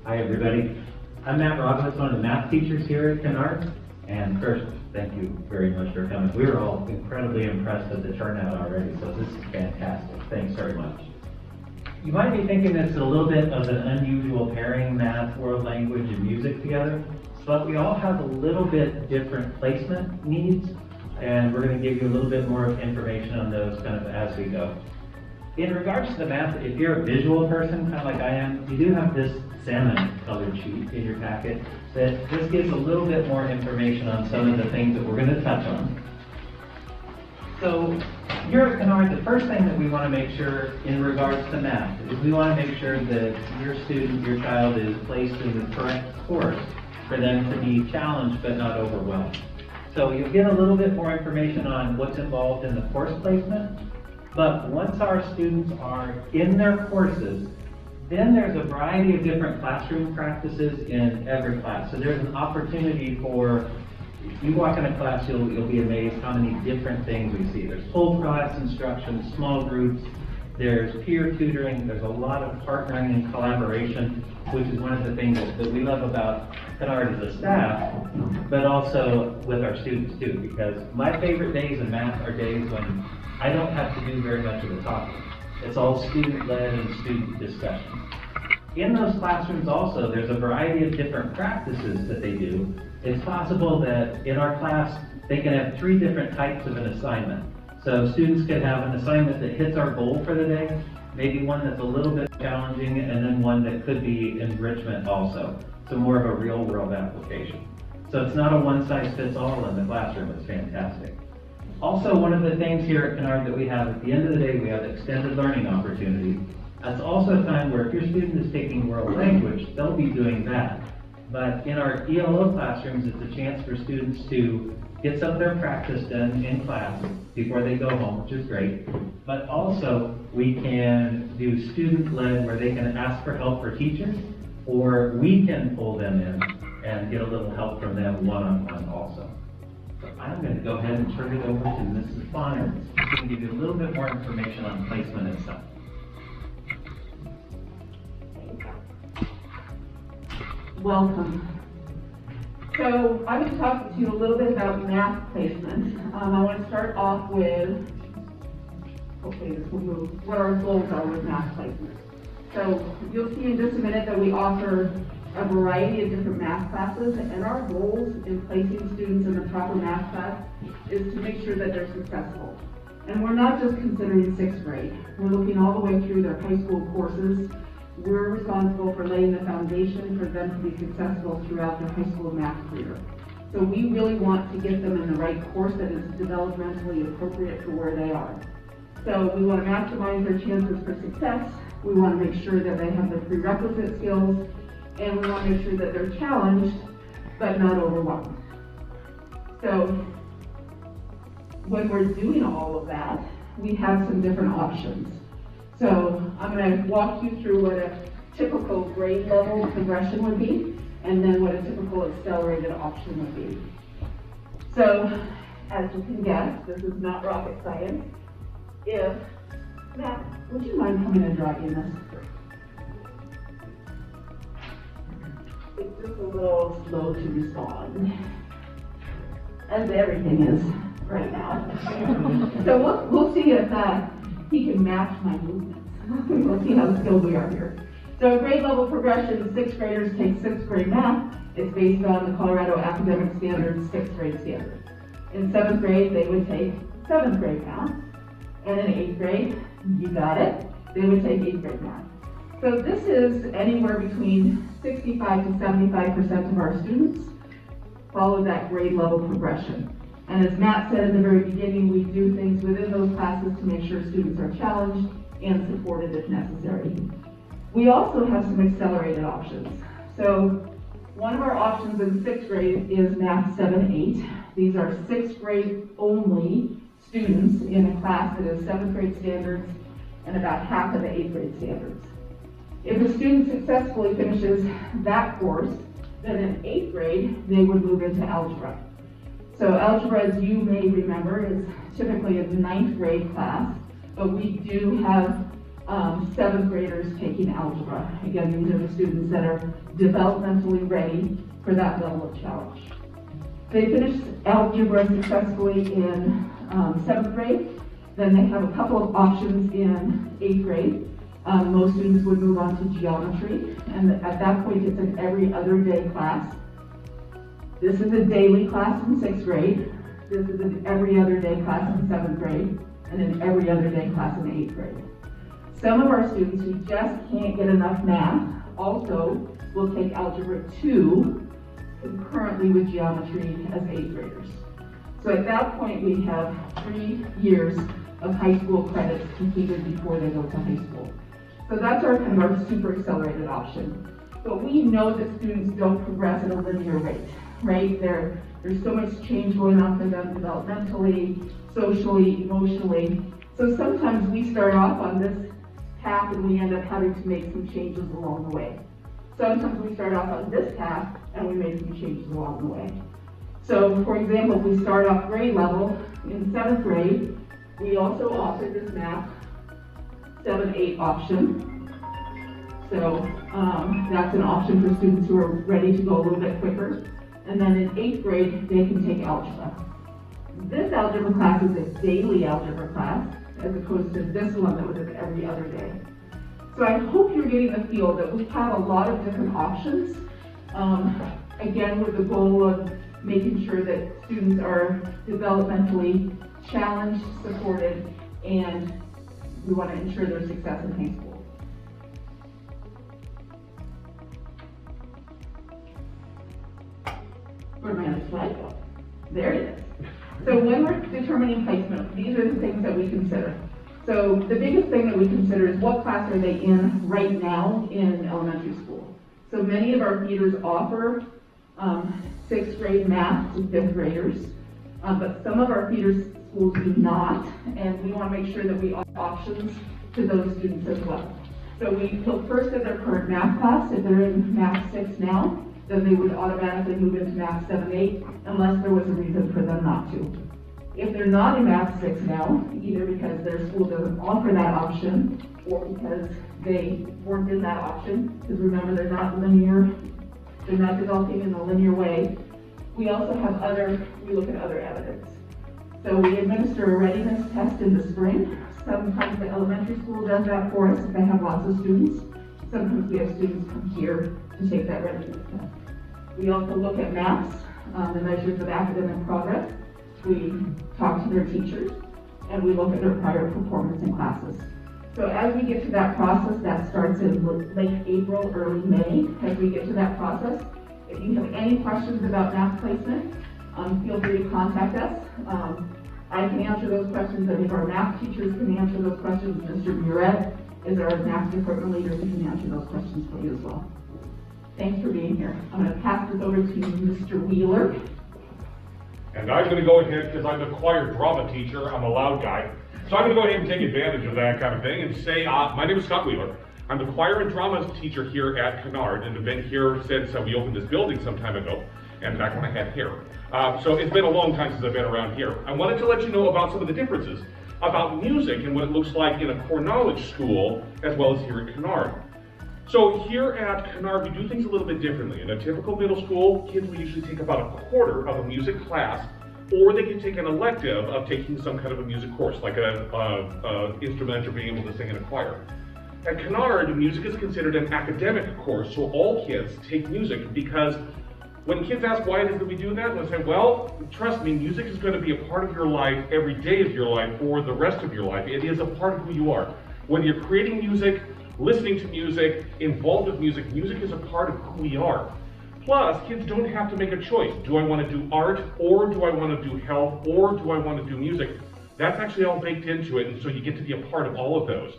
Hi, everybody. I'm Matt Robbins, one of the math teachers here at Kinard. And first, thank you very much for coming. We were all incredibly impressed at the turnout already, so this is fantastic. Thanks very much. You might be thinking it's a little bit of an unusual pairing, math, world language, and music together, but we all have a little bit different placement needs, and we're going to give you a little bit more information on those kind of as we go. In regards to the math, if you're a visual person, kind of like I am, you do have this salmon colored sheet in your packet that just gives a little bit more information on some of the things that we're going to touch on. So here at Kinard, the first thing that we want to make sure in regards to math is we want to make sure that your student, your child, is placed in the correct course for them to be challenged but not overwhelmed. So you'll get a little bit more information on what's involved in the course placement. But once our students are in their courses, then there's a variety of different classroom practices in every class. So there's an opportunity for, if you walk in a class, you'll be amazed how many different things we see. There's whole class instruction, small groups, there's peer tutoring, there's a lot of partnering and collaboration, which is one of the things that we love about Kinard as a staff, but also with our students too, because my favorite days in math are days when I don't have to do very much of the talking. It's all student-led and student discussion. In those classrooms also, there's a variety of different practices that they do. It's possible that in our class, they can have 3 different types of an assignment. So students can have an assignment that hits our goal for the day, maybe one that's a little bit challenging, and then one that could be enrichment also. So more of a real-world application. So it's not a one-size-fits-all in the classroom. It's fantastic. Also, one of the things here at Kinard that we have at the end of the day, we have extended learning opportunity. That's also a time where if your student is taking world language, they'll be doing that. But in our ELO classrooms, it's a chance for students to get some of their practice done in class before they go home, which is great. But also, we can do student-led where they can ask for help for teachers, or we can pull them in and get a little help from them one-on-one also. So I'm going to go ahead and turn it over to Mrs. Bonner, who can give you a little bit more information on placement and stuff. Welcome. So I'm going to talk to you a little bit about math placement. I want to start off with, hopefully this will move, what our goals are with math placement. So you'll see in just a minute that we offer a variety of different math classes, and our goals in placing students in the proper math class is to make sure that they're successful. And we're not just considering 6th grade. We're looking all the way through their high school courses. We're responsible for laying the foundation for them to be successful throughout their high school math career. So we really want to get them in the right course that is developmentally appropriate for where they are. So we want to maximize their chances for success. We want to make sure that they have the prerequisite skills, and we want to make sure that they're challenged, but not overwhelmed. So when we're doing all of that, we have some different options. So I'm going to walk you through what a typical grade level progression would be, and then what a typical accelerated option would be. So, as you can guess, this is not rocket science. Matt, would you mind coming and dragging this? It's just a little slow to respond, as everything is right now. So we'll see if he can match my movements. We'll see how skilled we are here. So grade level progression, 6th graders take 6th grade math. It's based on the Colorado Academic Standards 6th grade standards. In 7th grade, they would take 7th grade math. And in 8th grade, you got it, they would take 8th grade math. So this is anywhere between 65 to 75% of our students follow that grade level progression. And as Matt said in the very beginning, we do things within those classes to make sure students are challenged and supported if necessary. We also have some accelerated options. So one of our options in 6th grade is Math 7-8. These are 6th grade only students in a class that is 7th grade standards and about half of the 8th grade standards. If a student successfully finishes that course, then in 8th grade, they would move into algebra. So algebra, as you may remember, is typically a 9th grade class, but we do have seventh graders taking algebra. Again, these are the students that are developmentally ready for that level of challenge. They finish algebra successfully in seventh grade. Then they have a couple of options in eighth grade. Most students would move on to geometry, and at that point it's an every other day class. This is a daily class in sixth grade. This is an every other day class in seventh grade, and an every other day class in eighth grade. Some of our students who just can't get enough math also will take Algebra 2 concurrently with geometry as eighth graders. So at that point, we have 3 years of high school credits completed before they go to high school. So that's our kind of our super accelerated option. But we know that students don't progress at a linear rate, right? There's so much change going on for them developmentally, socially, emotionally. So sometimes we start off on this path and we end up having to make some changes along the way. Sometimes we start off on this path and we make some changes along the way. So for example, if we start off grade level in seventh grade, we also offer this math 7-8 option. So that's an option for students who are ready to go a little bit quicker. And then in eighth grade, they can take algebra. This algebra class is a daily algebra class, as opposed to this one that was every other day. So I hope you're getting the feel that we have a lot of different options, again with the goal of making sure that students are developmentally challenged, supported, and we want to ensure their success in high school. Where my other slide go? There it is. So when we're determining placement, these are the things that we consider. So the biggest thing that we consider is what class are they in right now in elementary school. So many of our feeders offer 6th grade math to 5th graders, but some of our feeder schools do not, and we want to make sure that we offer options to those students as well. So we look first at their current math class. If they're in math 6 now, then they would automatically move into math 7-8 unless there was a reason for them not to. If they're not in math 6 now, either because their school doesn't offer that option or because they weren't in that option, because remember they're not linear, they're not developing in a linear way, we also have we look at other evidence. So we administer a readiness test in the spring. Sometimes the elementary school does that for us if they have lots of students. Sometimes we have students come here to take that readiness test. We also look at maps, the measures of academic progress. We talk to their teachers, and we look at their prior performance in classes. So as we get to that process, that starts in late April, early May. As we get to that process, if you have any questions about math placement, feel free to contact us. I can answer those questions. I think our math teachers can answer those questions. Mr. Muret is our math department leader. He can answer those questions for you as well. Thanks for being here. I'm going to pass this over to Mr. Wheeler. And I'm going to go ahead, because I'm the choir drama teacher, I'm a loud guy. So I'm going to go ahead and take advantage of that kind of thing and say, my name is Scott Wheeler. I'm the choir and drama teacher here at Kinard, and have been here since we opened this building some time ago, and back when I had hair. So it's been a long time since I've been around here. I wanted to let you know about some of the differences about music and what it looks like in a core knowledge school, as well as here at Kinard. So here at Kinard, we do things a little bit differently. In a typical middle school, kids will usually take about a quarter of a music class, or they can take an elective of taking some kind of a music course, like an instrument or being able to sing in a choir. At Kinard, music is considered an academic course, so all kids take music, because when kids ask why it is that we do that, they'll say, well, trust me, music is going to be a part of your life every day of your life for the rest of your life. It is a part of who you are. When you're creating music, listening to music, involved with music, music is a part of who we are. Plus, kids don't have to make a choice. Do I want to do art, or do I want to do health, or do I want to do music? That's actually all baked into it, and so you get to be a part of all of those.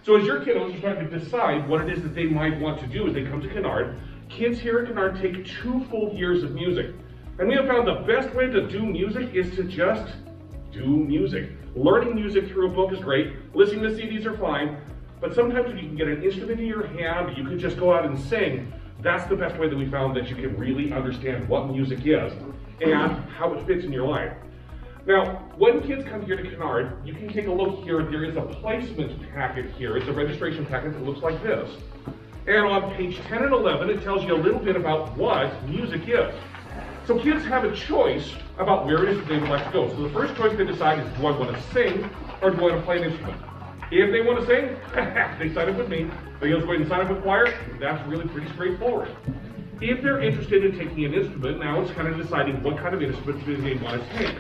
So as your kiddos are trying to decide what it is that they might want to do as they come to Kinard, kids here at Kinard take 2 full years of music. And we have found the best way to do music is to just do music. Learning music through a book is great. Listening to CDs are fine. But sometimes when you can get an instrument in your hand, you can just go out and sing. That's the best way that we found that you can really understand what music is and how it fits in your life. Now, when kids come here to Kinard, you can take a look here. There is a placement packet here. It's a registration packet that looks like this. And on page 10 and 11, it tells you a little bit about what music is. So kids have a choice about where it is that they would like to go. So the first choice they decide is, do I want to sing or do I want to play an instrument? If they want to sing, they sign up with me. They just go ahead and sign up with choir. That's really pretty straightforward. If they're interested in taking an instrument, now it's kind of deciding what kind of instrument they want to take.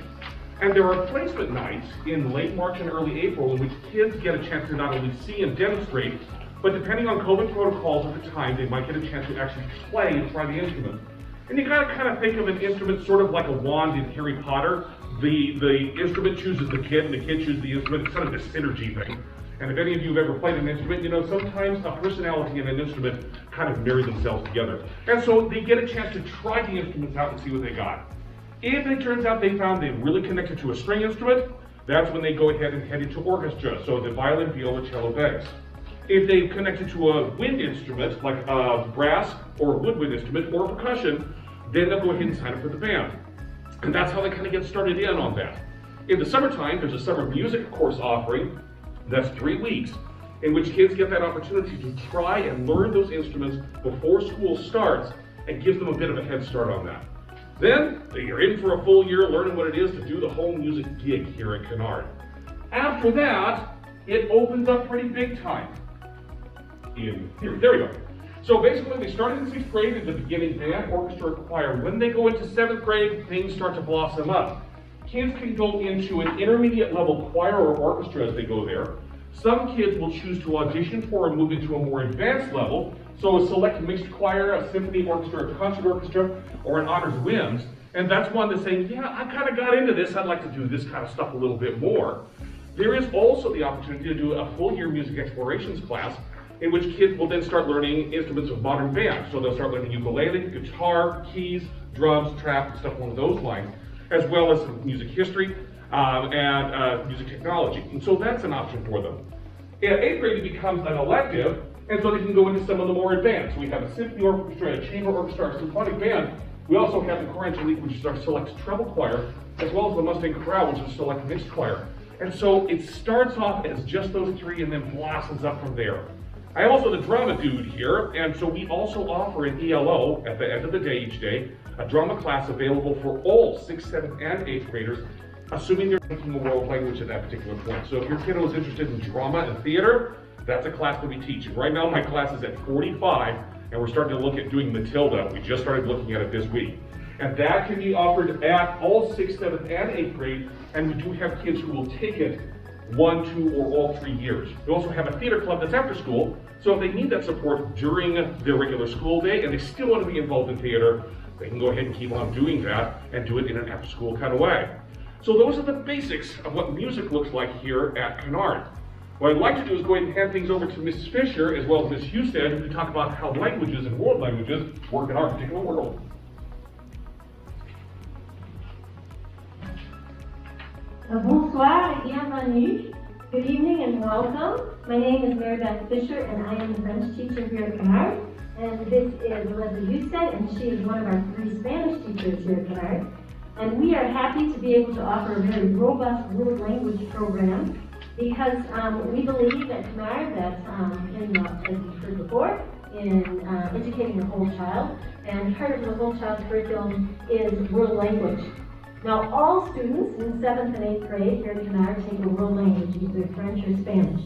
And there are placement nights in late March and early April in which kids get a chance to not only see and demonstrate, but depending on COVID protocols at the time, they might get a chance to actually play and try the instrument. And you gotta kind of think of an instrument sort of like a wand in Harry Potter. The instrument chooses the kid and the kid chooses the instrument. It's kind of this synergy thing. And if any of you have ever played an instrument, you know sometimes a personality and an instrument kind of marry themselves together. And so they get a chance to try the instruments out and see what they got. If it turns out they found they really connected to a string instrument, that's when they go ahead and head into orchestra, so the violin, viola, cello, bass. If they've connected to a wind instrument, like a brass or a woodwind instrument or percussion, then they'll go ahead and sign up for the band. And that's how they kind of get started in on that. In the summertime, there's a summer music course offering that's 3 weeks, in which kids get that opportunity to try and learn those instruments before school starts and gives them a bit of a head start on that. Then you're in for a full year learning what it is to do the whole music gig here at Kinard. After that, it opens up pretty big time. In here, there we go. So basically, they started in 6th grade at the beginning, band, orchestra, choir. When they go into 7th grade, things start to blossom up. Kids can go into an intermediate level choir or orchestra as they go there. Some kids will choose to audition for and move into a more advanced level, so a select mixed choir, a symphony orchestra, a concert orchestra, or an honors winds. And that's one that's saying, yeah, I kind of got into this, I'd like to do this kind of stuff a little bit more. There is also the opportunity to do a full year music explorations class, in which kids will then start learning instruments of modern band. So they'll start learning ukulele, guitar, keys, drums, trap, and stuff along those lines, as well as music history and music technology. And so that's an option for them. At 8th grade, it becomes an elective, and so they can go into some of the more advanced. We have a symphony orchestra, a chamber orchestra, a symphonic band. We also have the Choir Angelique, which is our select treble choir, as well as the Mustang Chorale, which is a select mixed choir. And so it starts off as just those 3 and then blossoms up from there. I am also the drama dude here, and so we also offer an ELO at the end of the day each day, a drama class available for all 6th, 7th, and 8th graders, assuming they're taking a world language at that particular point. So if your kiddo is interested in drama and theater, that's a class that we teach. And right now my class is at 45, and we're starting to look at doing Matilda. We just started looking at it this week. And that can be offered at all 6th, 7th, and 8th grade, and we do have kids who will take it 1, 2, or all 3 years. We also have a theater club that's after school, so if they need that support during their regular school day and they still want to be involved in theater, they can go ahead and keep on doing that and do it in an after-school kind of way. So those are the basics of what music looks like here at Kinard. What I'd like to do is go ahead and hand things over to Mrs. Fisher as well as Ms. Husted, who can talk about how languages and world languages work in our particular world. Bonsoir et bienvenue. Good evening and welcome. My name is Mary Beth Fisher and I am the French teacher here at Kinard. And this is Leslie Husted, and she is one of our 3 Spanish teachers here at Kinard. And we are happy to be able to offer a very robust world language program because we believe at Kinard that, as you've heard before, in educating the whole child, and part of the whole child curriculum is world language. Now, all students in 7th and 8th grade here at Kinard take a world language, either French or Spanish.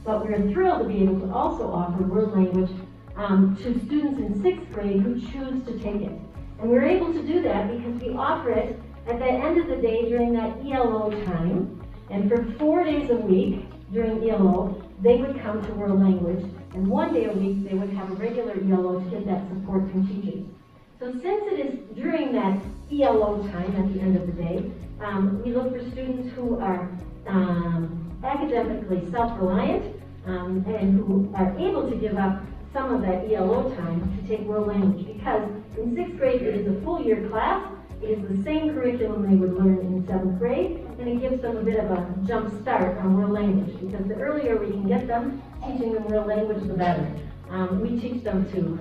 But we're thrilled to be able to also offer world language to students in 6th grade who choose to take it. And we're able to do that because we offer it at the end of the day during that ELO time. And for 4 days a week during ELO, they would come to world language. And 1 day a week, they would have a regular ELO to get that support from teachers. So since it is during that ELO time at the end of the day, we look for students who are academically self-reliant and who are able to give up some of that ELO time to take world language, because in 6th grade it is a full year class, it is the same curriculum they would learn in 7th grade, and it gives them a bit of a jump start on world language, because the earlier we can get them teaching them world language, the better. We teach them to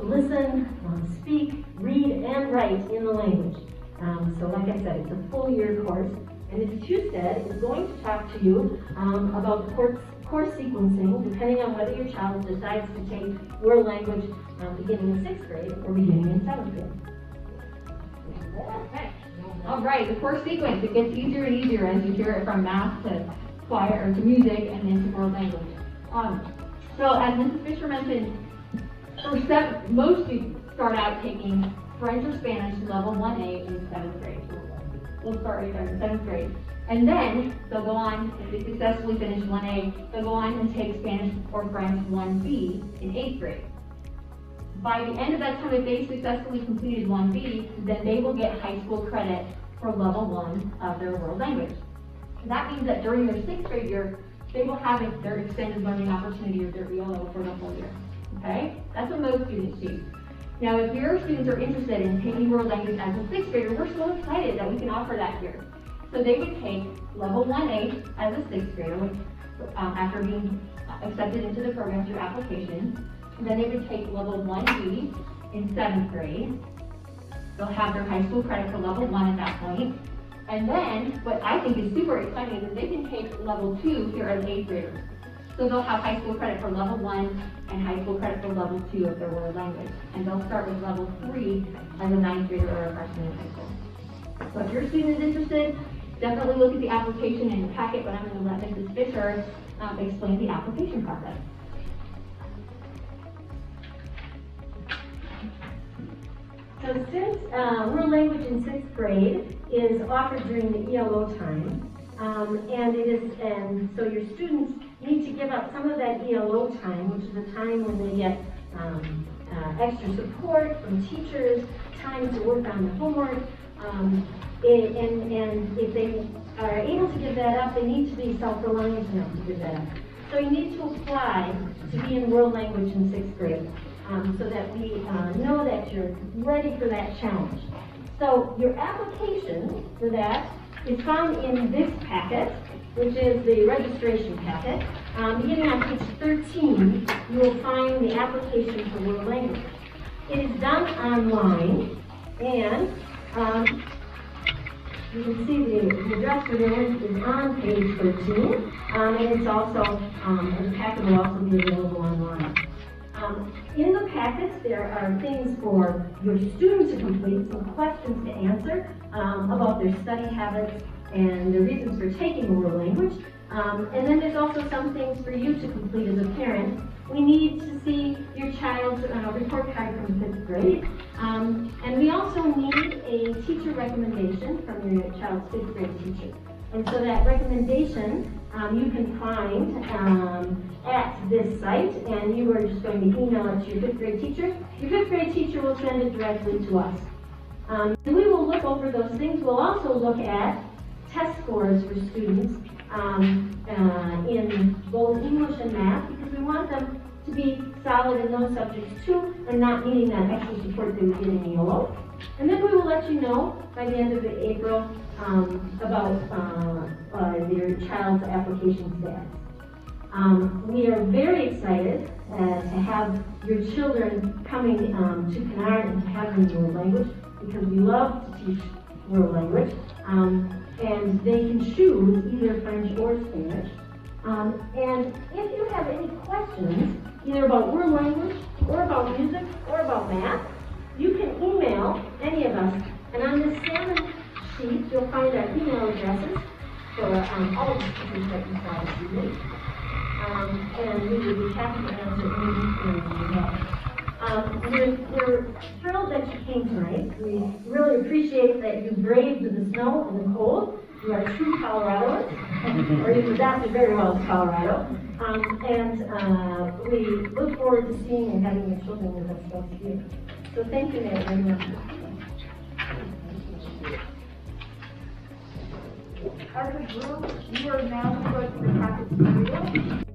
listen, speak, read, and write in the language. So like I said, it's a full year course. And Ms. Husted is going to talk to you about course sequencing, depending on whether your child decides to take world language beginning in 6th grade or beginning in 7th grade. Okay. All right, the course sequence, it gets easier and easier as you hear it from math to choir or to music and then to world language. So as Mrs. Fisher mentioned, most students start out taking French or Spanish level 1A in 7th grade. We'll start right there in 7th grade. And then they'll go on, if they successfully finish 1A, they'll go on and take Spanish or French 1B in 8th grade. By the end of that time, if they successfully completed 1B, then they will get high school credit for level 1 of their world language. And that means that during their 6th grade year, they will have their extended learning opportunity or their ELO for the whole year. Okay? That's what most students choose. Now, if your students are interested in taking world language as a 6th grader, we're so excited that we can offer that here. So they would take level 1A as a 6th grader after being accepted into the program through application. And then they would take level 1B in 7th grade. They'll have their high school credit for level 1 at that point. And then, what I think is super exciting is that they can take level 2 here as 8th graders. So they'll have high school credit for level 1 and high school credit for level 2 of their world language. And they'll start with level 3 as a 9th grader or a freshman in high school. So if your student is interested, definitely look at the application in the packet, but I'm going to let Mrs. Fisher explain the application process. So since world language in 6th grade is offered during the ELO time, and so your students need to give up some of that ELO time, which is a time when they get extra support from teachers, time to work on the homework, and if they are able to give that up, they need to be self-reliant enough to give that up. So you need to apply to be in world language in 6th grade. So that we know that you're ready for that challenge. So your application for that is found in this packet, which is the registration packet. Beginning on page 13, you will find the application for world language. It is done online, and you can see the address for that is on page 13, and it's also, the packet will also be available online. In the packets, there are things for your students to complete, some questions to answer about their study habits and the reasons for taking a world language. And then there's also some things for you to complete as a parent. We need to see your child's report card from 5th grade. And we also need a teacher recommendation from your child's 5th grade teacher. And so that recommendation you can find at this site, and you are just going to email it to your 5th grade teacher. Your 5th grade teacher will send it directly to us. And we will look over those things. We'll also look at test scores for students in both English and math, because we want them to be solid in those subjects too, and not needing that extra support they would get in ELO. And then we will let you know by the end of April about your child's application status. We are very excited to have your children coming to Kinard and having world language, because we love to teach world language, and they can choose either French or Spanish. And if you have any questions, either about world language, or about music, or about math, you can email any of us. And on this salmon sheet, you'll find our email addresses for all of the speakers that you saw this evening. And we would be happy to answer any questions you have. We're thrilled that you came tonight. We really appreciate that you braved the snow and the cold. You are true Coloradoans, or you've adapted very well to Colorado. And we look forward to seeing and having your children with us next year. So thank you very much. As a group, you are now going to the packet material.